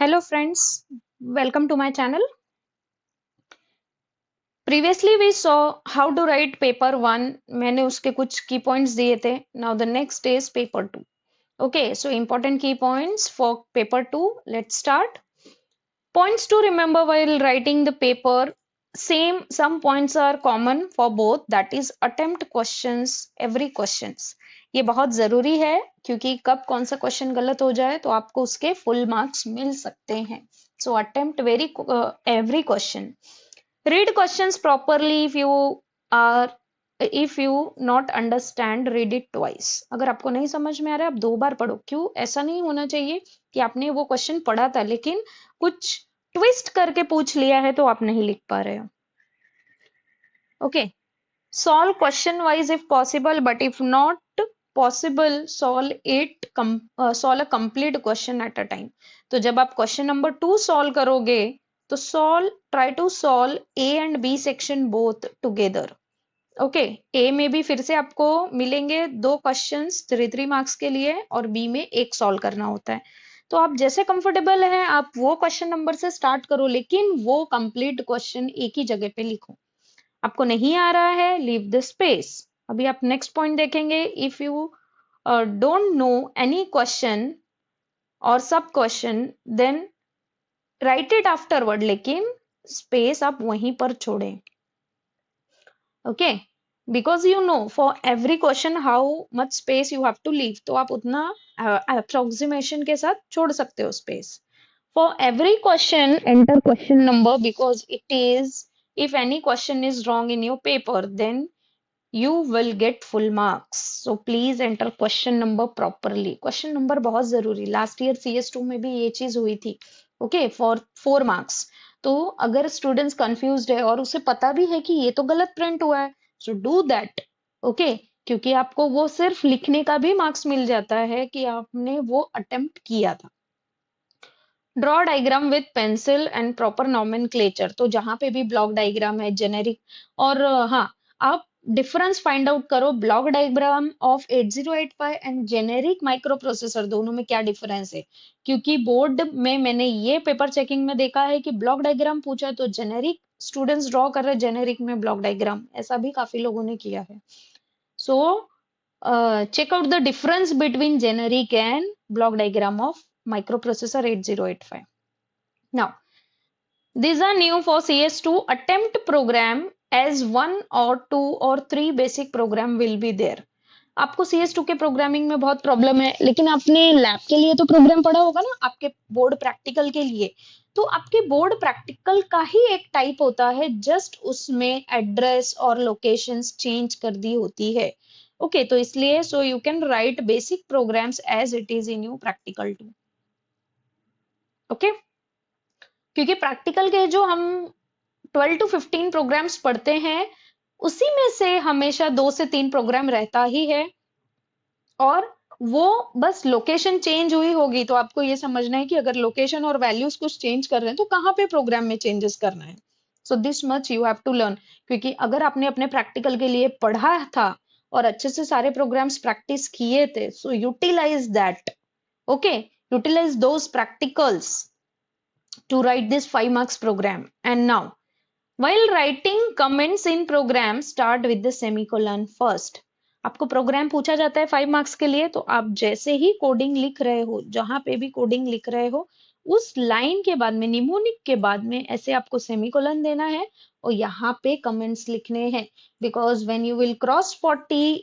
Hello friends, welcome to my channel. Previously we saw how to write paper 1. मैंने उसके कुछ key points दिए थे. Now the next is paper 2. Okay, so important key points for paper 2. Let's start. Points to remember while writing the paper. Some points are common for both, that is attempt questions, every questions. ये बहुत जरूरी है क्योंकि कब कौन सा question गलत हो जाए तो आपको उसके फुल मार्क्स मिल सकते हैं. So attempt every question. Read questions properly. Are if you not understand, read it twice. अगर आपको नहीं समझ में आ रहा है आप दो बार पढ़ो. क्यों? ऐसा नहीं होना चाहिए कि आपने वो क्वेश्चन पढ़ा था लेकिन कुछ ट्विस्ट करके पूछ लिया है तो आप नहीं लिख पा रहे हो. Okay, solve question wise if possible, but if not possible, solve a complete question at a time. तो जब आप क्वेश्चन नंबर 2 सॉल्व करोगे तो try to solve A and B section both together. Okay, A में भी फिर से आपको मिलेंगे दो क्वेश्चंस 3 मार्क्स के लिए और बी में एक सॉल्व करना होता है. तो आप जैसे कंफर्टेबल हैं आप वो क्वेश्चन नंबर से स्टार्ट करो लेकिन वो कंप्लीट क्वेश्चन एक ही जगह पे लिखो. आपको नहीं आ रहा है लीव द स्पेस. अभी आप नेक्स्ट पॉइंट देखेंगे. If you don't know any question or sub question then write it afterward, लेकिन स्पेस आप वहीं पर छोड़ें. Okay, because you know for every question how much space you have to leave, तो आप उतना अप्रोक्सीमेशन के साथ छोड़ सकते हो space. For every question enter question number because it is, if any question is wrong in your paper then you will get full marks. So please enter question number properly. Question number बहुत जरूरी. Last year CS2 में भी ये चीज हुई थी. Okay, for 4 marks. तो अगर स्टूडेंट्स कंफ्यूज्ड है और उसे पता भी है कि ये तो गलत प्रिंट हुआ है, सो डू दैट. ओके, क्योंकि आपको वो सिर्फ लिखने का भी मार्क्स मिल जाता है कि आपने वो अटेम्प्ट किया था. Draw diagram with pencil and proper nomenclature. तो जहां पे भी ब्लॉक डायग्राम है जेनेरिक और हाँ, आप डिफरेंस फाइंड आउट करो block diagram of 8085 and generic micro processor, दोनों में क्या डिफरेंस है. क्योंकि बोर्ड में मैंने ये पेपर चेकिंग में देखा है कि ब्लॉक डायग्राम पूछा तो जेनेरिक स्टूडेंट्स ड्रॉ कर रहे, जेनेरिक में ब्लॉक डायग्राम, ऐसा भी काफी लोगों ने किया है. सो check out the difference between generic and block diagram of microprocessor 8085. Now, these are new for CS2. Attempt program as 1 or 2 or 3 basic program will be there. आपको CS2 के प्रोग्रामिंग में बहुत प्रॉब्लम है लेकिन आपने लैब के लिए तो प्रोग्राम पढ़ा होगा ना, आपके बोर्ड प्रैक्टिकल के लिए. तो आपके बोर्ड प्रैक्टिकल का ही एक टाइप होता है, जस्ट उसमें एड्रेस और लोकेशंस चेंज कर दी होती है. ओके, तो इसलिए so you can write basic programs as it is in your practical too. Okay, क्योंकि प्रैक्टिकल के जो हम 12 to 15 प्रोग्राम्स पढ़ते हैं उसी में से हमेशा 2 से 3 प्रोग्राम रहता ही है और वो बस लोकेशन चेंज हुई होगी. तो आपको ये समझना है कि अगर लोकेशन और वैल्यूज कुछ चेंज कर रहे हैं तो कहाँ पे प्रोग्राम में चेंजेस करना है. So this much you have to learn. क्योंकि अगर आपने अपने प्रैक्टिकल के लिए पढ़ा था और अच्छे से सारे प्रोग्राम्स प्रैक्टिस किए थे, so utilise that. Okay, utilise those practicals to write this 5 marks program. And now, while writing comments in program, start with the semicolon first. आपको प्रोग्राम पूछा जाता है 5 मार्क्स के लिए तो आप जैसे ही कोडिंग लिख रहे हो, जहां पे भी कोडिंग लिख रहे हो, उस लाइन के बाद में, निमोनिक के बाद में ऐसे आपको सेमीकोलन देना है और यहाँ पे कमेंट्स लिखने हैं. Because when you will cross 40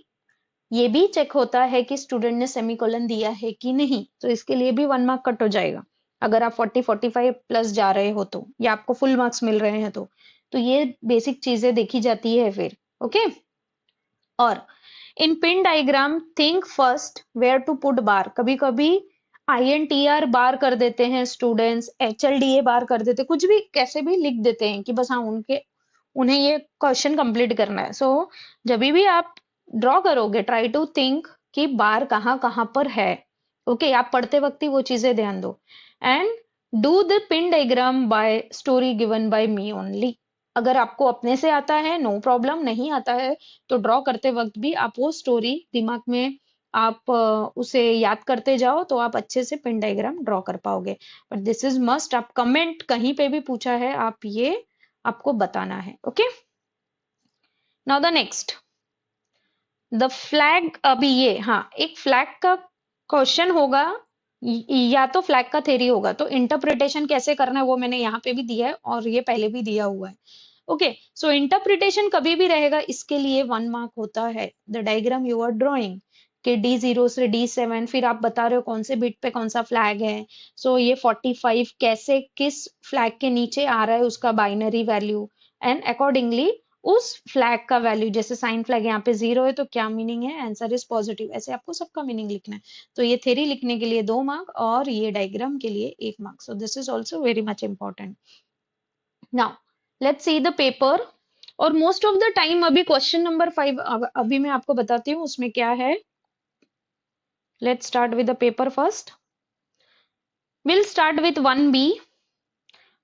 ये भी चेक होता है कि स्टूडेंट ने सेमीकोलन दिया है कि नहीं, तो इसके लिए भी 1 मार्क कट हो जाएगा. अगर आप 40-45 प्लस जा रहे हो तो, या आपको फुल मार्क्स मिल रहे हैं तो ये बेसिक चीजें देखी जाती है फिर. ओके, और in pin diagram think first where to put bar. कभी कभी INTR बार कर देते हैं स्टूडेंट्स, HLDA बार कर देते, कुछ भी कैसे भी लिख देते हैं कि बस हाँ उन्हें ये क्वेश्चन कंप्लीट करना है. सो जब भी आप ड्रॉ करोगे ट्राई टू थिंक कि बार कहाँ कहाँ पर है. ओके, आप पढ़ते वक्त ही वो चीजें ध्यान दो. And do the pin diagram bye story given by me only. अगर आपको अपने से आता है नो प्रॉब्लम, नहीं आता है तो ड्रॉ करते वक्त भी आप वो स्टोरी दिमाग में आप उसे याद करते जाओ तो आप अच्छे से पिन डायग्राम ड्रॉ कर पाओगे। बट दिस इज मस्ट, आप कमेंट कहीं पे भी पूछा है आप ये आपको बताना है। Okay, now the next, the flag. अभी ये, हाँ, एक फ्लैग का क्वेश्चन होगा या तो फ्लैग का थ्योरी होगा, तो इंटरप्रिटेशन कैसे करना है वो मैंने यहाँ पे भी दिया है और ये पहले भी दिया हुआ है। ओके, सो इंटरप्रिटेशन कभी भी रहेगा, इसके लिए 1 मार्क होता है। The diagram you are drawing कि D0 से D7, फिर आप बता रहे हो कौन से बिट पे कौन सा फ्लैग है। सो ये 45 कैसे किस फ्लैग के नीचे आ रहा है उसका बाइनरी वैल्यू, एंड अकॉर्डिंगली उस फ्लैग का वैल्यू, जैसे साइन फ्लैग यहाँ पे 0 है तो क्या मीनिंग है, आंसर इज पॉजिटिव। ऐसे आपको सबका मीनिंग लिखना है। तो ये थ्योरी लिखने के लिए 2 मार्क और ये डायग्राम के लिए 1 mark. So this is also very much important. Now let's see the paper. और मोस्ट ऑफ द टाइम अभी क्वेश्चन नंबर 5 अभी मैं आपको बताती हूँ उसमें क्या है। Let's start with the paper first. Will start with 1B,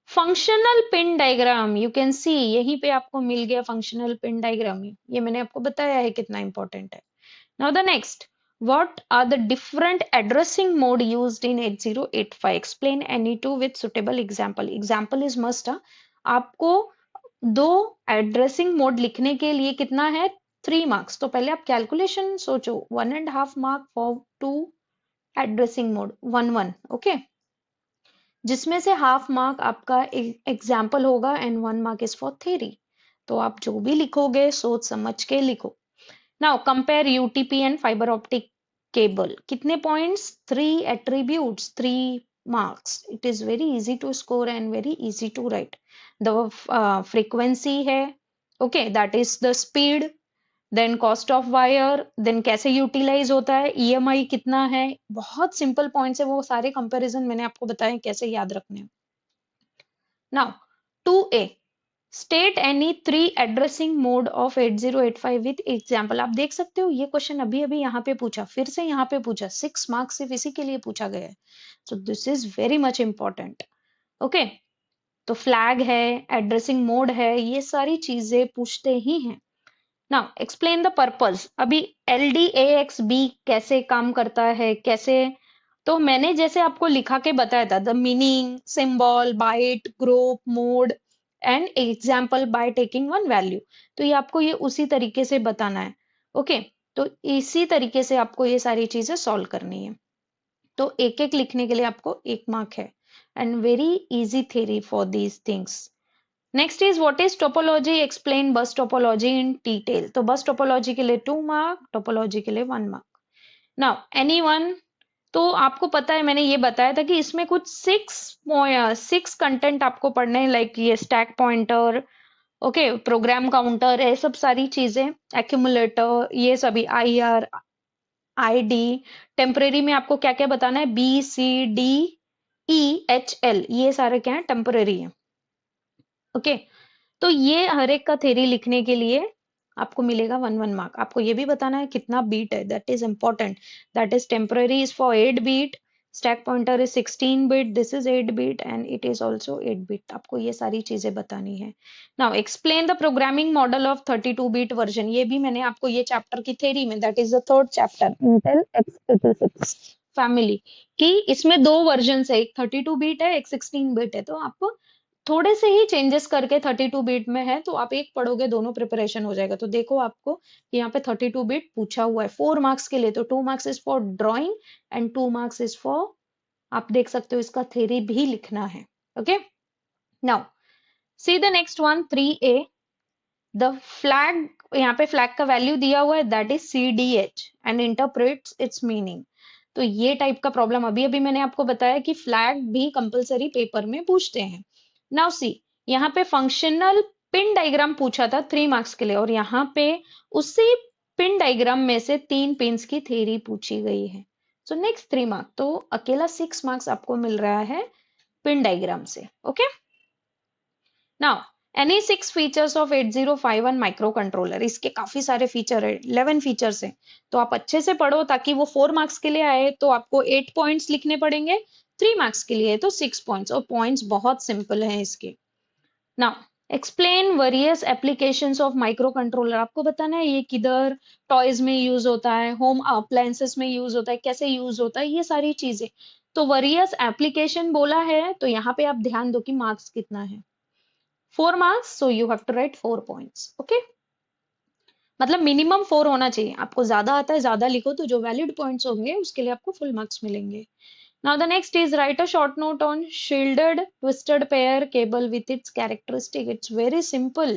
functional pin diagram. You can see यहीं पे आपको मिल गया फंक्शनल पिन डायग्राम, ये मैंने आपको बताया है कितना इंपॉर्टेंट है। Now the next, what are the different addressing mode used in 8085? Explain any two with suitable example. Example is must। आपको दो एड्रेसिंग मोड लिखने के लिए कितना है, 3 मार्क्स। तो पहले आप कैलकुलेशन सोचो, 1.5 mark for 2 addressing mode, 1 1। Okay, जिसमें से हाफ मार्क आपका एग्जाम्पल होगा and 1 mark is for theory. तो आप जो भी लिखोगे सोच समझ के लिखो। Now compare UTP and fibre optic cable. कितने points, 3 attributes, 3 marks. It is very easy to score and very easy to write. The frequency है, okay, that is the speed, then cost of wire, then कैसे utilise होता है, EMI कितना है। बहुत simple points है, वो सारे कंपैरिजन मैंने आपको बताए कैसे याद रखने हैं। Now 2A, state any 3 addressing mode of 8085 with example. आप देख सकते हो ये क्वेश्चन अभी अभी यहाँ पे पूछा, फिर से यहाँ पे पूछा, 6 मार्क्स सिर्फ इसी के लिए पूछा गया है। So this is very much important. Okay, तो फ्लैग है, एड्रेसिंग मोड है, ये सारी चीजें पूछते ही हैं। Now explain the purpose. अभी LDAX-B कैसे काम करता है, कैसे, तो मैंने जैसे आपको लिखा के बताया था, the meaning, symbol, byte, group, mode and example by taking one value. तो ये आपको ये उसी तरीके से बताना है। ओके, तो इसी तरीके से आपको ये सारी चीजें सॉल्व करनी है। तो एक एक लिखने के लिए आपको 1 मार्क है and very easy theory for these things. Next is what is topology, explain बस टोपोलॉजी इन डिटेल। तो बस टोपोलॉजी के लिए 2 मार्क, टोपोलॉजी के लिए 1 मार्क। नाउ एनीवन, तो आपको पता है मैंने ये बताया था कि इसमें कुछ 6 कंटेंट आपको पढ़ने हैं, लाइक ये stack pointer, okay, program counter, ये सब सारी चीजें, एक्यूमुलेटर, ये सभी, IR, ID, टेम्परेरी में आपको क्या क्या बताना है, BCDEHL, ये सारे क्या है, टेम्परेरी है। ओके, तो ये हर एक का थ्योरी लिखने के लिए आपको मिलेगा 1 1 मार्क। आपको ये भी बताना है कितना बीट है, that is important. That is temporary is for 8 bit, stack pointer is 16 bit, this is 8 bit and it is also 8 bit. आपको ये सारी चीजें बतानी है। Now explain the programming model of 32 bit version. ये भी मैंने आपको ये चैप्टर की थ्योरी में, that is the third chapter, Intel x86 family, कि इसमें 2 वर्जन है, एक 32 बिट है, एक 16 बिट है। तो आपको थोड़े से ही चेंजेस करके 32 बिट में है, तो आप एक पढ़ोगे दोनों प्रिपरेशन हो जाएगा। तो देखो आपको यहाँ पे 32 बिट पूछा हुआ है 4 मार्क्स के लिए, तो 2 marks is for drawing and 2 marks is for, आप देख सकते हो इसका थ्योरी भी लिखना है। Okay, now see the next one, 3A, the flag. यहाँ पे फ्लैग का वैल्यू दिया हुआ है, that is CDH and interprets it's meaning. तो ये टाइप का प्रॉब्लम अभी अभी मैंने आपको बताया कि फ्लैग भी कंपलसरी पेपर में पूछते हैं। नाउ सी, यहाँ पे फंक्शनल पिन डायग्राम पूछा था 3 मार्क्स के लिए, और यहाँ पे उसी पिन डायग्राम में से 3 पिन्स की थ्योरी पूछी गई है। सो नेक्स्ट 3 मार्क, तो अकेला 6 मार्क्स आपको मिल रहा है पिन डायग्राम से। Okay, now any 6 features of 8051 micro controller. इसके काफी सारे फीचर है, 11 फीचर्स है। तो आप अच्छे से पढ़ो ताकि वो 4 मार्क्स के लिए आए तो आपको 8 पॉइंट्स लिखने पड़ेंगे, 3 मार्क्स के लिए तो 6 पॉइंट्स, और पॉइंट्स बहुत सिंपल हैं इसके। Now explain various applications of micro controller, आपको बताना है ये किधर टॉयज में यूज होता है, होम अप्लायंसेस में यूज होता है, कैसे यूज होता है, ये सारी चीजें। तो वेरियस एप्लीकेशन बोला है तो यहाँ पे आप ध्यान दो कि मार्क्स कितना है, 4 marks, so you have to write 4 points, okay। मतलब मिनिमम 4 होना चाहिए, आपको ज्यादा आता है ज्यादा लिखो तो जो वैलिड पॉइंट्स होंगे उसके लिए आपको फुल मार्क्स मिलेंगे। Now the next is write a short note on shielded twisted pair cable with its characteristic. It's very simple.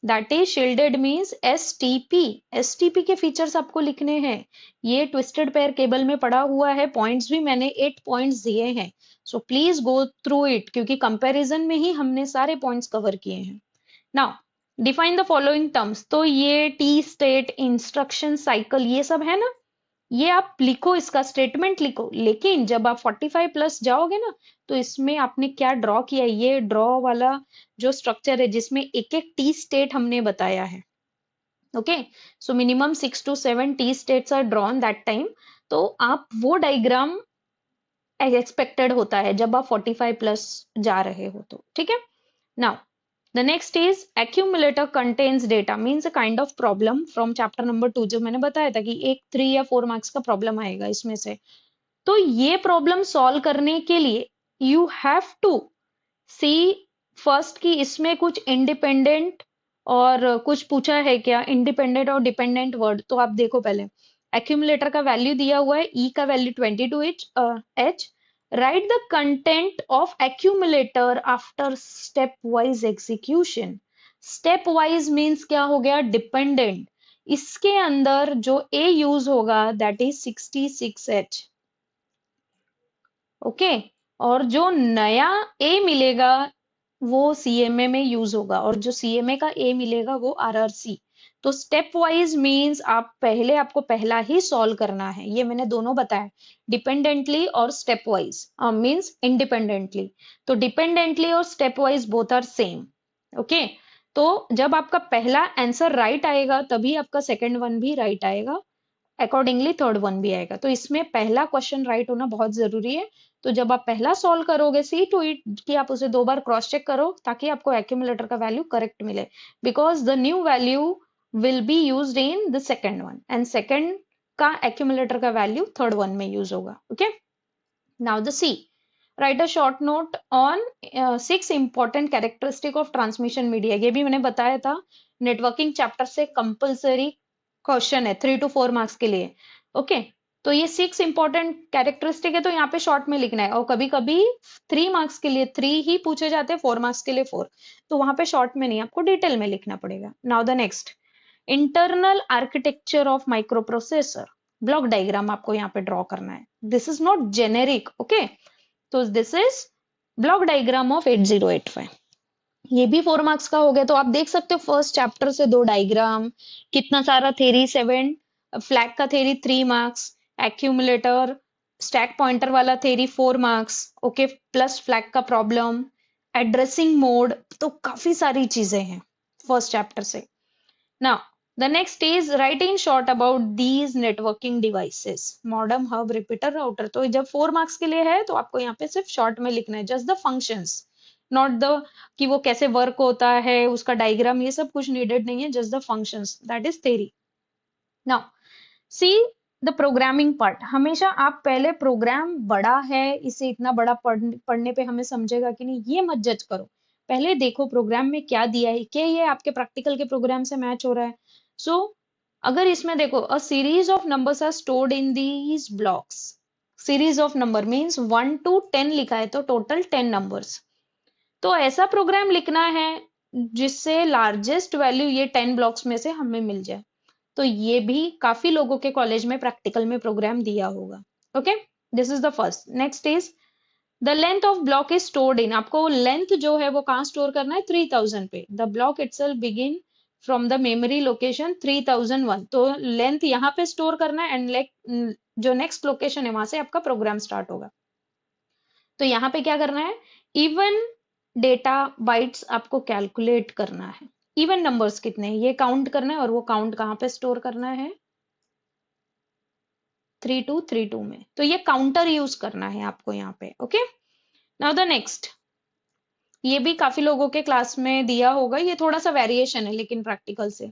That is shielded means STP. STP के फीचर्स आपको लिखने हैं। ये ट्विस्टेड पेयर केबल में पड़ा हुआ है, पॉइंट्स भी मैंने 8 पॉइंट्स दिए हैं। So please go through it क्योंकि कंपैरिजन में ही हमने सारे पॉइंट्स कवर किए हैं। Now define the following terms, तो ये टी स्टेट इंस्ट्रक्शन साइकिल ये सब है ना, ये आप लिखो, इसका स्टेटमेंट लिखो। लेकिन जब आप 45 प्लस जाओगे ना तो इसमें आपने क्या ड्रॉ किया, ये ड्रॉ वाला जो स्ट्रक्चर है जिसमें एक एक टी स्टेट हमने बताया है, okay. So minimum 6 to 7 T states are drawn that time. तो आप वो डायग्राम एक्सपेक्टेड होता है जब आप 45 प्लस जा रहे हो तो, ठीक है। Now the next is accumulator contains data means a kind of problem from chapter number 2, जो मैंने बताया था कि एक 3 या 4 मार्क्स का प्रॉब्लम आएगा इसमें से। तो ये प्रॉब्लम सॉल्व करने के लिए you have to see first कि इसमें कुछ इंडिपेंडेंट और कुछ पूछा है क्या, इंडिपेंडेंट और डिपेंडेंट वर्ड। तो आप देखो पहले एक्यूमुलेटर का वैल्यू दिया हुआ है, ई का value 22H। Right the content of accumulator after step wise execution. Step wise means क्या हो गया, डिपेंडेंट। इसके अंदर जो ए यूज होगा दैट इज 66H, ओके। और जो नया ए मिलेगा वो सीएमए में यूज होगा और जो सीएमए का ए मिलेगा वो आरआरसी। तो स्टेप वाइज मींस आप पहले आपको पहला ही सॉल्व करना है, ये मैंने दोनों बताया, डिपेंडेंटली और स्टेप वाइज मींस इंडिपेंडेंटली। तो डिपेंडेंटली और step wise both are same, okay. तो जब आपका पहला आंसर राइट आएगा तभी आपका सेकंड वन भी राइट आएगा, अकॉर्डिंगली थर्ड वन भी आएगा। तो इसमें पहला क्वेश्चन राइट होना बहुत जरूरी है। तो जब आप पहला सॉल्व करोगे सी टू इट कि आप उसे 2 बार क्रॉस चेक करो ताकि आपको एक्यूमुलेटर का वैल्यू करेक्ट मिले, because the new value will be used in the second one and second का एक्यूमुलेटर का वैल्यू थर्ड वन में यूज होगा, okay. Now the C, right a short note on 6 important characteristic of transmission media. ये भी मैंने बताया था, networking chapter से कंपल्सरी क्वेश्चन है 3 to 4 मार्क्स के लिए, ओके। तो ये 6 इंपॉर्टेंट कैरेक्टरिस्टिक है तो यहाँ पे शॉर्ट में लिखना है, और कभी कभी 3 मार्क्स के लिए 3 ही पूछे जाते हैं, 4 मार्क्स के लिए 4, तो वहां पे शॉर्ट में नहीं, आपको डिटेल में लिखना पड़ेगा। Now the next, internal architecture of micro processor, block diagram आपको यहाँ पे ड्रॉ करना है। This is not generic, okay. तो this is block diagram of 8085, ये भी 4 मार्क्स का हो गया। तो आप देख सकते हो फर्स्ट चैप्टर से 2 डायग्राम, कितना सारा थेरी, 7, फ्लैग का theory 3 marks, accumulator stack pointer वाला theory 4 marks, okay, plus flag का प्रॉब्लम, एड्रेसिंग मोड, तो काफी सारी चीजें हैं फर्स्ट चैप्टर से। Now the next is write in short about these networking devices, modem, hub, repeater, router. तो जब 4 मार्क्स के लिए है तो आपको यहाँ पे सिर्फ शॉर्ट में लिखना है, just the functions, not the कि वो कैसे वर्क होता है, उसका डायग्राम, ये सब कुछ नीडेड नहीं है, just the functions, that is theory. Now see the programming part, हमेशा आप पहले प्रोग्राम बड़ा है इसे इतना बड़ा पढ़ने पे हमें समझेगा कि नहीं, ये मत जज करो, पहले देखो प्रोग्राम में क्या दिया है, क्या ये आपके प्रैक्टिकल के प्रोग्राम से मैच हो रहा है। सो अगर इसमें देखो a series of numbers are stored in these blocks, series of number means 1 to 10 लिखा है तो टोटल 10 नंबर्स। तो ऐसा प्रोग्राम लिखना है जिससे लार्जेस्ट वैल्यू ये 10 ब्लॉक्स में से हमें मिल जाए। तो ये भी काफी लोगों के कॉलेज में प्रैक्टिकल में प्रोग्राम दिया होगा, okay. This is the first. Next is the length of block is stored in, आपको लेंथ जो है वो कहाँ स्टोर करना है, 3000 पे। The block itself begin from the memory location 3001, तो लेंथ यहाँ पे स्टोर करना है एंड जो नेक्स्ट लोकेशन है वहां से आपका प्रोग्राम स्टार्ट होगा। तो यहाँ पे क्या करना है, इवन डेटा बाइट्स आपको कैलकुलेट करना है, इवन नंबर्स कितने हैं ये काउंट करना है, और वो काउंट कहाँ पे स्टोर करना है, 3232 में। तो ये काउंटर यूज करना है आपको यहाँ पे, ओके। नाउ द नेक्स्ट, ये भी काफी लोगों के क्लास में दिया होगा, ये थोड़ा सा वेरिएशन है लेकिन प्रैक्टिकल से।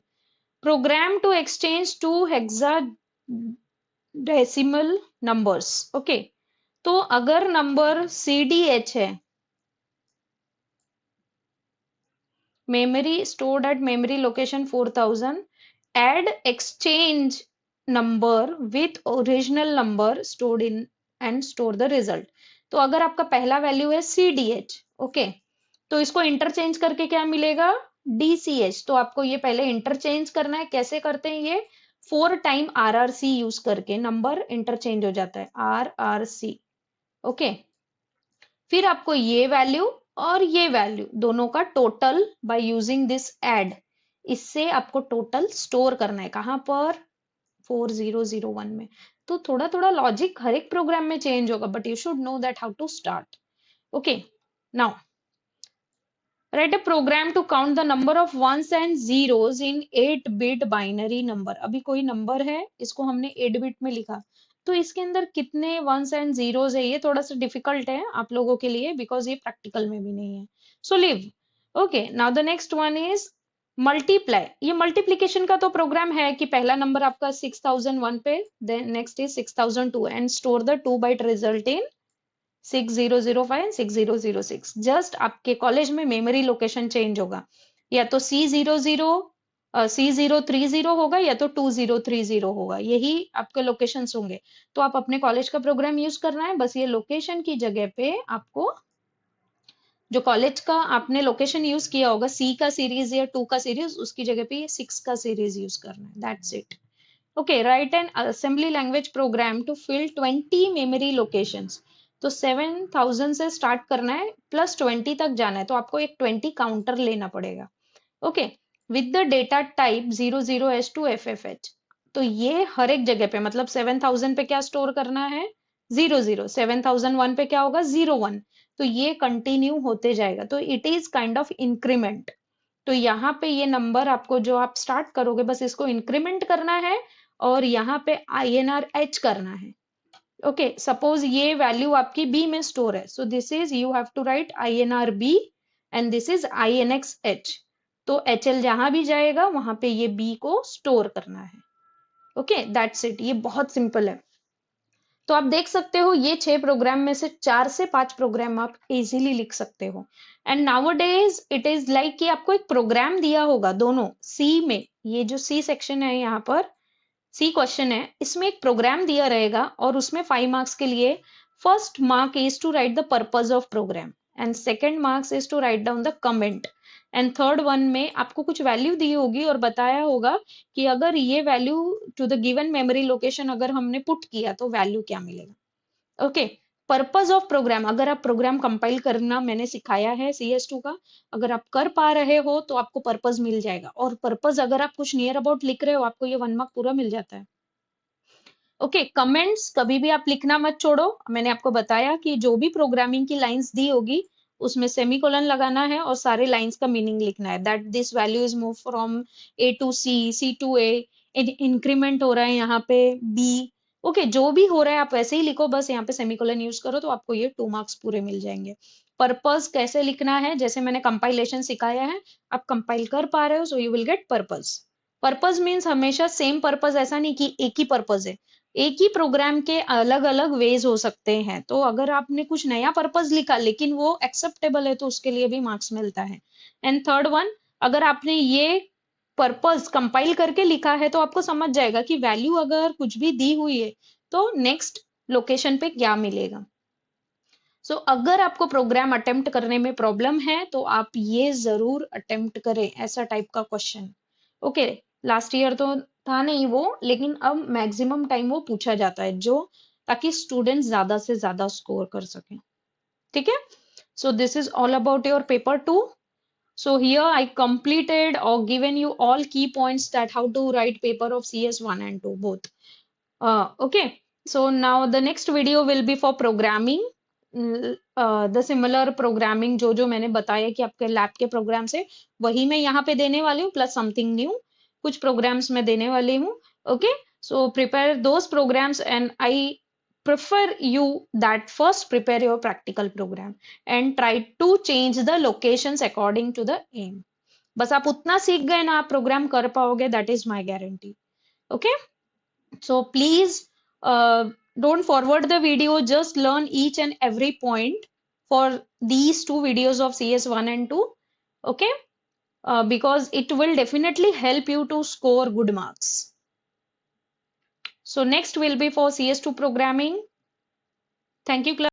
Program to exchange to hexadecimal numbers. Okay, तो अगर नंबर CDH है, memory stored at memory location 4000, add exchange number with original number stored in and store the result। तो अगर आपका पहला वैल्यू है CDH, ओके, तो इसको इंटरचेंज करके क्या मिलेगा, DCH। तो आपको ये पहले इंटरचेंज करना है। कैसे करते हैं ये, 4 टाइम RRC यूज करके नंबर इंटरचेंज हो जाता है, RRC। ओके, फिर आपको ये वैल्यू और ये वैल्यू दोनों का total by using this add, इससे आपको टोटल स्टोर करना है। कहां पर, 4001 में। तो थोड़ा थोड़ा लॉजिक हर एक प्रोग्राम में चेंज होगा, but you should know that how to start. Okay, now write a program to count the number of ones and zeros in 8-bit binary number। अभी कोई नंबर है, इसको हमने 8 बिट में लिखा, तो इसके अंदर कितने वंस एंड जीरोस है, ये थोड़ा सा डिफिकल्ट है आप लोगों के लिए, बिकॉज ये प्रैक्टिकल में भी नहीं है। So leave. Okay, now the next one is multiply. ये मल्टीप्लीकेशन का तो प्रोग्राम है कि पहला नंबर आपका 6001 पे, then next is 6002 and store the 2 byte result in 6005 and 6006। Just आपके कॉलेज में मेमोरी लोकेशन चेंज होगा, या तो C030 होगा या तो 2030 होगा, यही आपके लोकेशंस होंगे। तो आप अपने कॉलेज का प्रोग्राम यूज करना है, बस ये लोकेशन की जगह पे आपको जो कॉलेज का आपने लोकेशन यूज किया होगा, C का सीरीज या 2 का सीरीज, उसकी जगह पे ये 6 का सीरीज यूज करना है। That's it. Okay, write an assembly language program to fill 20 memory locations. तो 7000 से स्टार्ट करना है, प्लस 20 तक जाना है, तो आपको एक 20 काउंटर लेना पड़ेगा। Okay, with the data type 00S to FFH। तो ये हर एक जगह पे, मतलब 7000 पे क्या स्टोर करना है, 00, 7001 पे क्या होगा, 01। तो ये कंटिन्यू होते जाएगा, तो it is kind of increment. तो यहाँ पे ये नंबर आपको जो आप स्टार्ट करोगे, बस इसको इंक्रीमेंट करना है और यहाँ पे INRH करना है। ओके, सपोज ये वैल्यू आपकी B में स्टोर है, so this is you have to write INRB and this is INXH। तो HL जहां भी जाएगा वहां पे ये B को स्टोर करना है। ओके, दैट्स इट, ये बहुत सिंपल है। तो आप देख सकते हो ये 6 प्रोग्राम में से 4 से 5 प्रोग्राम आप इजीली लिख सकते हो। And nowadays it is like कि आपको एक प्रोग्राम दिया होगा दोनों C में, ये जो C सेक्शन है यहाँ पर C क्वेश्चन है, इसमें एक प्रोग्राम दिया रहेगा और उसमें 5 मार्क्स के लिए first mark is to write the purpose of program and second marks is to write down the comment and third one में आपको कुछ वैल्यू दी होगी और बताया होगा कि अगर ये value to the given memory location अगर हमने पुट किया तो वैल्यू क्या मिलेगा। ओके, पर्पज ऑफ प्रोग्राम, अगर आप प्रोग्राम कंपाइल करना मैंने सिखाया है CS2 का, अगर आप कर पा रहे हो तो आपको पर्पज मिल जाएगा, और पर्पज अगर आप कुछ नियर अबाउट लिख रहे हो आपको ये 1 मार्क पूरा मिल जाता है। ओके, कमेंट्स कभी भी आप लिखना मत छोड़ो। मैंने आपको बताया कि जो भी प्रोग्रामिंग की लाइंस दी होगी उसमें सेमीकोलन लगाना है और सारे लाइंस का मीनिंग लिखना है, that this value is move from A to C, C to A, increment हो रहा है यहाँ पे B। ओके, जो भी हो रहा है आप वैसे ही लिखो, बस यहाँ पे सेमीकोलन यूज करो तो आपको ये 2 मार्क्स पूरे मिल जाएंगे। पर्पस कैसे लिखना है, जैसे मैंने कंपाइलेशन सिखाया है, आप कंपाइल कर पा रहे हो so you will get purpose. Purpose means हमेशा सेम पर्पस, ऐसा नहीं कि एक ही पर्पस है, एक ही प्रोग्राम के अलग अलग वेज हो सकते हैं। तो अगर आपने कुछ नया पर्पस लिखा लेकिन वो एक्सेप्टेबल है तो उसके लिए भी मार्क्स मिलता है। एंड थर्ड वन, अगर आपने ये पर्पस कंपाइल करके लिखा है तो आपको समझ जाएगा कि वैल्यू अगर कुछ भी दी हुई है तो नेक्स्ट लोकेशन पे क्या मिलेगा। सो अगर आपको प्रोग्राम अटेम्प्ट करने में प्रॉब्लम है तो आप ये जरूर अटेम्प्ट करें, ऐसा टाइप का क्वेश्चन। ओके, लास्ट ईयर तो था नहीं वो, लेकिन अब मैक्सिमम टाइम वो पूछा जाता है, जो ताकि स्टूडेंट ज्यादा से ज्यादा स्कोर कर सके। ठीक है, so this is all about your paper 2। So here I completed or given you all key points that how to write paper of CS 1 and 2 both. Okay, so now the next video will be for programming. The similar programming जो मैंने बताया कि आपके lab के programme से वही मैं यहाँ पे देने वाली हूँ, प्लस समथिंग न्यू कुछ प्रोग्राम्स मैं देने वाली हूँ। Okay, so prepare those programs and I prefer you that first prepare your practical program and try to change the locations according to the aim. बस आप उतना सीख गए ना, आप प्रोग्राम कर पाओगे, that is my guarantee. Okay, so please don't forward the video, just learn each and every point for these two videos of CS1 and 2. Okay, because it will definitely help you to score good marks. So next will be for CS2 programming. Thank you, class.